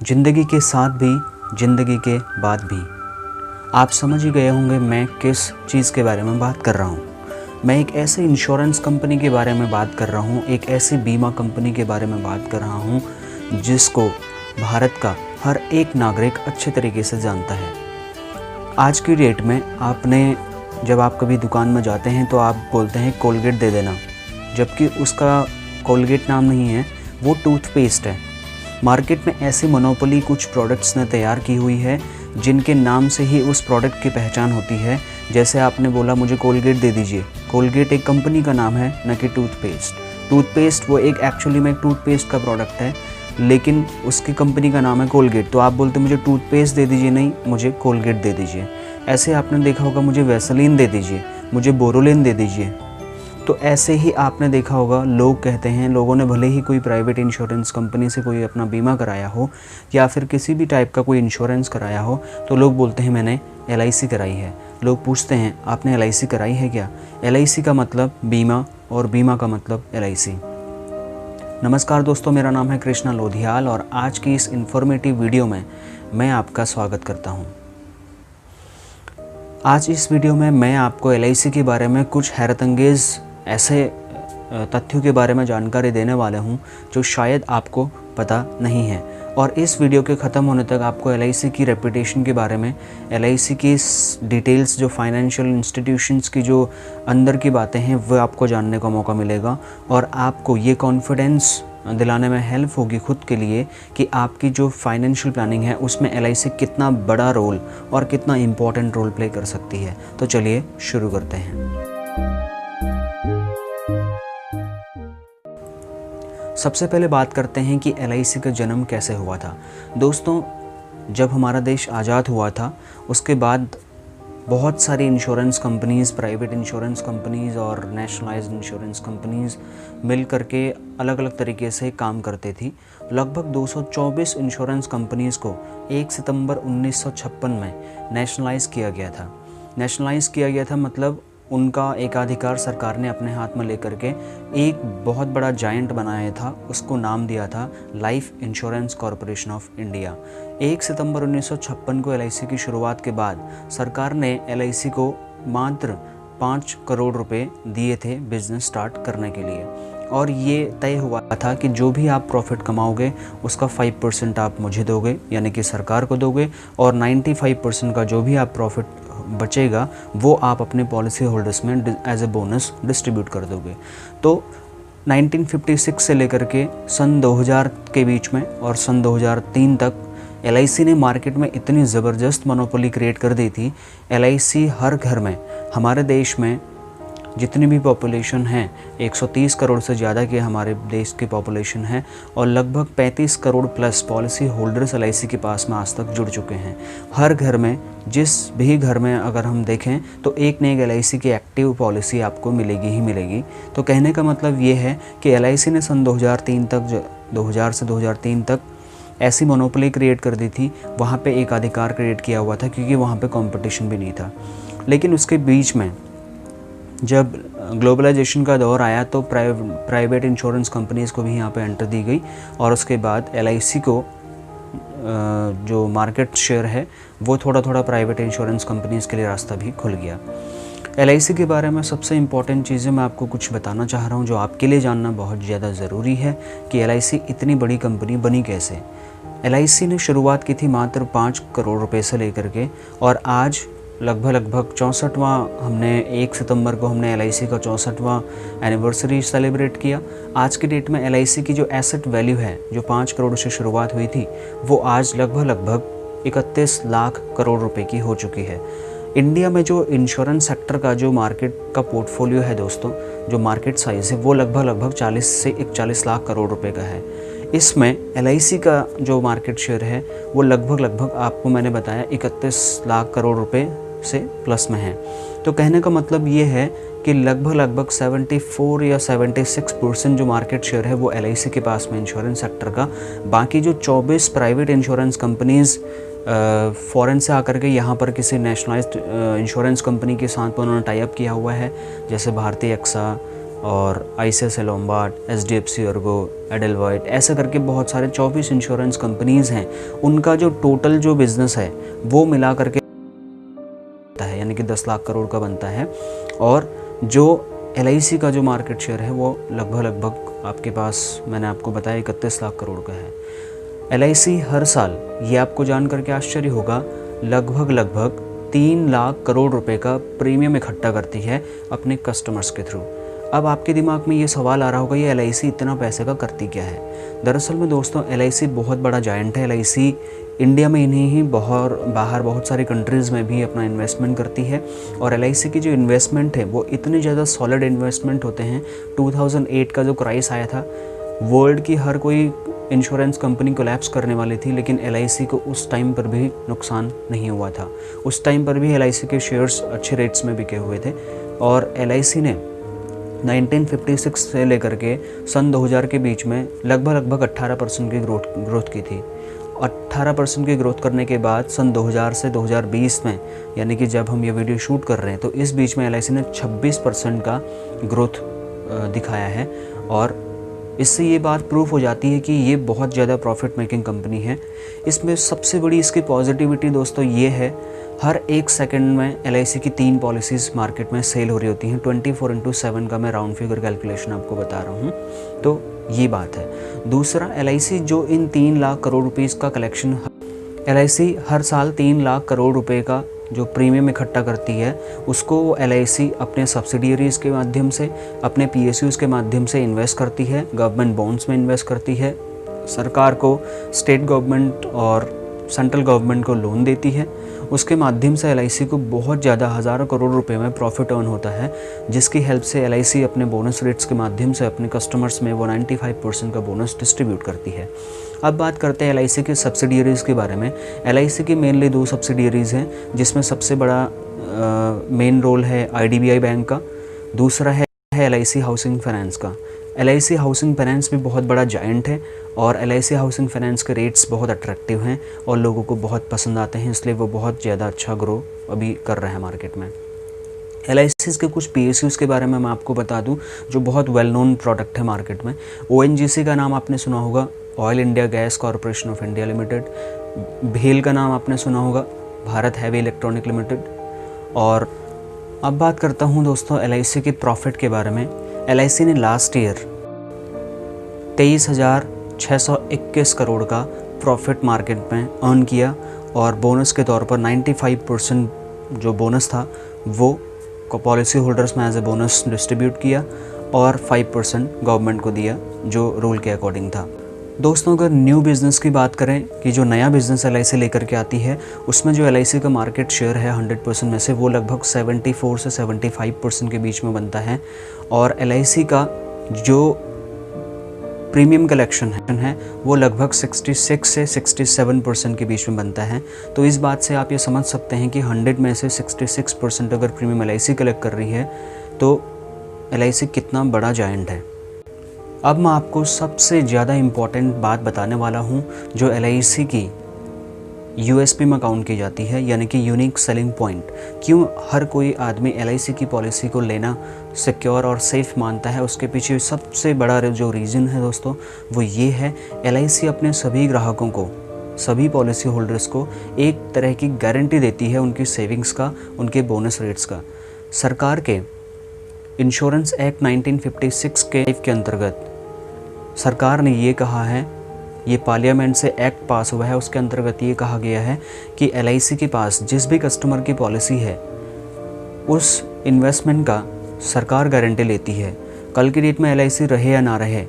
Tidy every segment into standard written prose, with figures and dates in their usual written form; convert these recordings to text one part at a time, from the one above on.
ज़िंदगी के साथ भी, ज़िंदगी के बाद भी। आप समझ ही गए होंगे मैं किस चीज़ के बारे में बात कर रहा हूँ। मैं एक ऐसे इंश्योरेंस कंपनी के बारे में बात कर रहा हूँ, एक ऐसी बीमा कंपनी के बारे में बात कर रहा हूँ जिसको भारत का हर एक नागरिक अच्छे तरीके से जानता है। आज की डेट में जब आप कभी दुकान में जाते हैं तो आप बोलते हैं कोलगेट दे देना, जबकि उसका कोलगेट नाम नहीं है, वो टूथपेस्ट है। मार्केट में ऐसी मोनोपोली कुछ प्रोडक्ट्स ने तैयार की हुई है जिनके नाम से ही उस प्रोडक्ट की पहचान होती है। जैसे आपने बोला मुझे कोलगेट दे दीजिए, कोलगेट एक कंपनी का नाम है, न कि टूथपेस्ट। टूथपेस्ट वो एक एक्चुअली में एक टूथपेस्ट का प्रोडक्ट है, लेकिन उसकी कंपनी का नाम है कोलगेट। तो आप बोलते मुझे टूथपेस्ट दे दीजिए, नहीं मुझे कोलगेट दे दीजिए। ऐसे आपने देखा होगा मुझे वैसलीन दे दीजिए, मुझे बोरोलिन दे दीजिए। तो ऐसे ही आपने देखा होगा लोग कहते हैं, लोगों ने भले ही कोई प्राइवेट इंश्योरेंस कंपनी से कोई अपना बीमा कराया हो या फिर किसी भी टाइप का कोई इंश्योरेंस कराया हो, तो लोग बोलते हैं मैंने LIC कराई है। लोग पूछते हैं आपने LIC कराई है क्या? LIC का मतलब बीमा और बीमा का मतलब LIC। नमस्कार दोस्तों, मेरा नाम है कृष्णा लोधियाल और आज की इस इन्फॉर्मेटिव वीडियो में मैं आपका स्वागत करता हूँ। आज इस वीडियो में मैं आपको LIC के बारे में कुछ हैरतअंगेज़ ऐसे तथ्यों के बारे में जानकारी देने वाला हूं जो शायद आपको पता नहीं है। और इस वीडियो के ख़त्म होने तक आपको LIC की रेपुटेशन के बारे में, LIC की डिटेल्स, जो फाइनेंशियल इंस्टीट्यूशंस की जो अंदर की बातें हैं वो आपको जानने का मौका मिलेगा और आपको ये कॉन्फिडेंस दिलाने में हेल्प होगी खुद के लिए कि आपकी जो फाइनेंशियल प्लानिंग है उसमें LIC कितना बड़ा रोल और कितना इम्पोर्टेंट रोल प्ले कर सकती है। तो चलिए शुरू करते हैं। सबसे पहले बात करते हैं कि LIC का जन्म कैसे हुआ था। दोस्तों, जब हमारा देश आज़ाद हुआ था उसके बाद बहुत सारी insurance companies, private insurance companies और नेशनलाइज्ड इंश्योरेंस कंपनीज़ मिल करके अलग अलग तरीके से काम करते थी। लगभग 224 इंश्योरेंस कंपनीज़ को 1 सितंबर 1956 में नेशनलाइज किया गया था। नेशनलाइज किया गया था मतलब उनका एकाधिकार सरकार ने अपने हाथ में लेकर के एक बहुत बड़ा जायंट बनाया था, उसको नाम दिया था life insurance corporation of India. 1 सितंबर 1956 को LIC की शुरुआत के बाद सरकार ने LIC को मात्र 5 करोड़ रुपए दिए थे बिजनेस स्टार्ट करने के लिए, और ये तय हुआ था कि जो भी आप प्रॉफिट कमाओगे उसका 5% आप मुझे दोगे, यानी कि सरकार को दोगे, और 95% का जो भी आप प्रॉफिट बचेगा वो आप अपने पॉलिसी होल्डर्स में एज ए बोनस डिस्ट्रीब्यूट कर दोगे। तो 1956 से लेकर के सन 2000 के बीच में और सन 2003 तक LIC ने मार्केट में इतनी ज़बरदस्त मोनोपोली क्रिएट कर दी थी। LIC हर घर में, हमारे देश में जितनी भी पॉपुलेशन है, 130 करोड़ से ज़्यादा की हमारे देश की पॉपुलेशन है और लगभग 35 crore plus policy holders LIC के पास में आज तक जुड़ चुके हैं। हर घर में, जिस भी घर में अगर हम देखें तो एक न एक LIC की एक्टिव पॉलिसी आपको मिलेगी ही मिलेगी। तो कहने का मतलब ये है कि LIC ने सन 2000 से 2003 तक ऐसी मोनोपोली क्रिएट कर दी थी, वहाँ पे एक अधिकार क्रिएट किया हुआ था क्योंकि वहाँ पे कंपटीशन भी नहीं था। लेकिन उसके बीच में जब ग्लोबलाइजेशन का दौर आया तो प्राइवेट इंश्योरेंस कंपनीज़ को भी यहाँ पे एंटर दी गई और उसके बाद LIC को जो मार्केट शेयर है वो थोड़ा थोड़ा प्राइवेट इंश्योरेंस कंपनीज़ के लिए रास्ता भी खुल गया। LIC के बारे में सबसे इम्पॉर्टेंट चीज़ें मैं आपको कुछ बताना चाह रहा हूँ जो आपके लिए जानना बहुत ज़्यादा ज़रूरी है कि LIC इतनी बड़ी कंपनी बनी कैसे। LIC ने शुरुआत की थी मात्र 5 करोड़ रुपए से लेकर के, और आज लगभग 64वां, हमने 1 सितंबर को हमने LIC का 64वां एनिवर्सरी सेलिब्रेट किया। आज की डेट में LIC की जो एसेट वैल्यू है, जो 5 करोड़ से शुरुआत हुई थी, वो आज लगभग 31 लाख करोड़ रुपए की हो चुकी है। इंडिया में जो इंश्योरेंस सेक्टर का जो मार्केट का पोर्टफोलियो है दोस्तों, जो मार्केट साइज़ है वो लगभग 40 से 41 लाख करोड़ रुपए का है। इसमें LIC का जो मार्केट शेयर है वो लगभग आपको मैंने बताया 31 लाख करोड़ रुपए से प्लस में है। तो कहने का मतलब ये है कि लगभग 74 या 76% जो मार्केट शेयर है वो LIC के पास में इंश्योरेंस सेक्टर का। बाकी जो 24 प्राइवेट इंश्योरेंस कंपनीज़ फ़ॉरेन से आकर के यहाँ पर किसी नेशनलाइज्ड इंश्योरेंस कंपनी के साथ उन्होंने टाई अप किया हुआ है, जैसे भारतीय एक्सा, और ICICI लोम्बार्ड, HDFC अर्गो, एडेलवाइट, ऐसे करके बहुत सारे 24 इंश्योरेंस कंपनीज़ हैं। उनका जो टोटल जो बिज़नेस है वो मिला करके है, यानी कि 10 लाख करोड़ का बनता है। और जो LIC का जो मार्केट शेयर है वो लगभग आपके पास, मैंने आपको बताया, 31 लाख करोड़ का है। LIC हर साल, ये आपको जान करके आश्चर्य होगा, लगभग 3 लाख करोड़ रुपए का प्रीमियम इकट्ठा करती है अपने कस्टमर्स के थ्रू। अब आपके दिमाग में ये सवाल आ रहा होगा, ये LIC इतना पैसे का करती क्या है? दरअसल में दोस्तों, LIC बहुत बड़ा जायंट है। LIC इंडिया में ही नहीं, बाहर बहुत सारी कंट्रीज़ में भी अपना इन्वेस्टमेंट करती है। और LIC की जो इन्वेस्टमेंट है वो इतने ज़्यादा सॉलिड इन्वेस्टमेंट होते हैं। 2008 का जो क्राइस आया था, वर्ल्ड की हर कोई इंश्योरेंस कंपनी कोलैप्स करने वाली थी, लेकिन LIC को उस टाइम पर भी नुकसान नहीं हुआ था। उस टाइम पर भी LIC के शेयर्स अच्छे रेट्स में बिके हुए थे। और LIC ने 1956 से लेकर के सन 2000 के बीच में लगभग 18% की ग्रोथ की थी। 18% की ग्रोथ करने के बाद सन 2000 से 2020 में, यानी कि जब हम ये वीडियो शूट कर रहे हैं, तो इस बीच में LIC ने 26% का ग्रोथ दिखाया है। और इससे ये बात प्रूफ हो जाती है कि ये बहुत ज़्यादा प्रॉफिट मेकिंग कंपनी है। इसमें सबसे बड़ी इसकी पॉजिटिविटी दोस्तों ये है, हर 1 सेकंड में LIC की 3 पॉलिसीज़ मार्केट में सेल हो रही होती हैं। 24/7 का मैं राउंड फिगर कैलकुलेशन आपको बता रहा हूँ, तो ये बात है। दूसरा, LIC जो इन 3 लाख करोड़ रुपीज़ का कलेक्शन, LIC हर साल 3 लाख करोड़ रुपए का जो प्रीमियम इकट्ठा करती है, उसको वो LIC अपने सब्सिडियरीज़ के माध्यम से, अपने PSUs के माध्यम से इन्वेस्ट करती है, गवर्नमेंट बॉन्ड्स में इन्वेस्ट करती है, सरकार को, स्टेट गवर्नमेंट और सेंट्रल गवर्नमेंट को लोन देती है। उसके माध्यम से LIC को बहुत ज़्यादा हज़ारों करोड़ रुपए में प्रॉफिट अर्न होता है, जिसकी हेल्प से LIC अपने बोनस रेट्स के माध्यम से अपने कस्टमर्स में वो 95% का बोनस डिस्ट्रीब्यूट करती है। अब बात करते हैं LIC के सब्सिडियरीज़ के बारे में। LIC की मेनली 2 सब्सिडियरीज़ हैं, जिसमें सबसे बड़ा मेन रोल है IDBI बैंक का, दूसरा है LIC हाउसिंग फाइनेंस का। LIC हाउसिंग फाइनेंस भी बहुत बड़ा जायंट है और LIC हाउसिंग फाइनेंस के रेट्स बहुत अट्रैक्टिव हैं और लोगों को बहुत पसंद आते हैं, इसलिए वो बहुत ज़्यादा अच्छा ग्रो अभी कर रहा है मार्केट में। LIC के कुछ PSUs के बारे में मैं आपको बता दूं, जो बहुत वेल नोन प्रोडक्ट है मार्केट में। ONGC का नाम आपने सुना होगा, oil India gas corporation of India limited. भेल का नाम आपने सुना होगा, भारत हैवी इलेक्ट्रॉनिक लिमिटेड। और अब बात करता हूं दोस्तों LIC के प्रॉफिट के बारे में। LIC ने लास्ट ईयर 23,621 करोड़ का प्रॉफिट मार्केट में अर्न किया और बोनस के तौर पर 95% जो बोनस था वो पॉलिसी होल्डर्स में एज ए बोनस डिस्ट्रीब्यूट किया और 5% गवर्नमेंट को दिया, जो रूल के अकॉर्डिंग था। दोस्तों, अगर न्यू बिज़नेस की बात करें कि जो नया बिज़नेस LIC लेकर के आती है, उसमें जो LIC का मार्केट शेयर है 100% में से वो लगभग 74 से 75% के बीच में बनता है। और LIC का जो प्रीमियम कलेक्शन है वो लगभग 66 से 67% के बीच में बनता है। तो इस बात से आप ये समझ सकते हैं कि 100 में से 66% अगर प्रीमियम LIC कलेक्ट कर रही है तो LIC कितना बड़ा जायंट है। अब मैं आपको सबसे ज़्यादा इम्पॉर्टेंट बात बताने वाला हूँ, जो LIC की USP में काउंट की जाती है, यानी कि यूनिक सेलिंग पॉइंट। क्यों हर कोई आदमी LIC की पॉलिसी को लेना सिक्योर और सेफ़ मानता है, उसके पीछे सबसे बड़ा जो रीज़न है दोस्तों वो ये है, LIC अपने सभी ग्राहकों को, सभी पॉलिसी होल्डर्स को एक तरह की गारंटी देती है उनकी सेविंग्स का, उनके बोनस रेट्स का। सरकार के इंश्योरेंस एक्ट 1956 के अंतर्गत सरकार ने ये कहा है, ये पार्लियामेंट से एक्ट पास हुआ है, उसके अंतर्गत ये कहा गया है कि LIC के पास जिस भी कस्टमर की पॉलिसी है उस इन्वेस्टमेंट का सरकार गारंटी लेती है। कल की डेट में LIC रहे या ना रहे,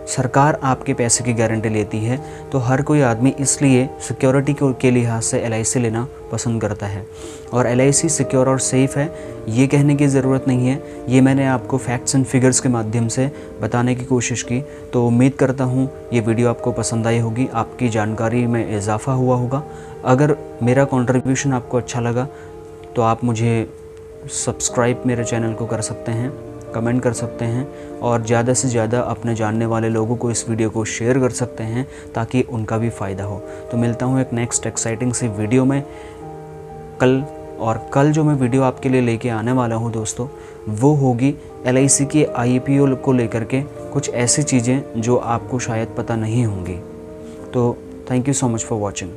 सरकार आपके पैसे की गारंटी लेती है। तो हर कोई आदमी इसलिए सिक्योरिटी के लिहाज से LIC लेना पसंद करता है। और LIC सिक्योर और सेफ़ है ये कहने की ज़रूरत नहीं है, ये मैंने आपको फैक्ट्स एंड फिगर्स के माध्यम से बताने की कोशिश की। तो उम्मीद करता हूँ ये वीडियो आपको पसंद आई होगी, आपकी जानकारी में इजाफ़ा हुआ होगा। अगर मेरा कंट्रीब्यूशन आपको अच्छा लगा तो आप मुझे सब्सक्राइब मेरे चैनल को कर सकते हैं, कमेंट कर सकते हैं और ज़्यादा से ज़्यादा अपने जानने वाले लोगों को इस वीडियो को शेयर कर सकते हैं ताकि उनका भी फ़ायदा हो। तो मिलता हूँ एक नेक्स्ट एक्साइटिंग सी वीडियो में कल और कल जो मैं वीडियो आपके लिए लेके आने वाला हूँ दोस्तों, वो होगी LIC की IPO को लेकर के कुछ ऐसी चीज़ें जो आपको शायद पता नहीं होंगी। तो thank you so much for watching.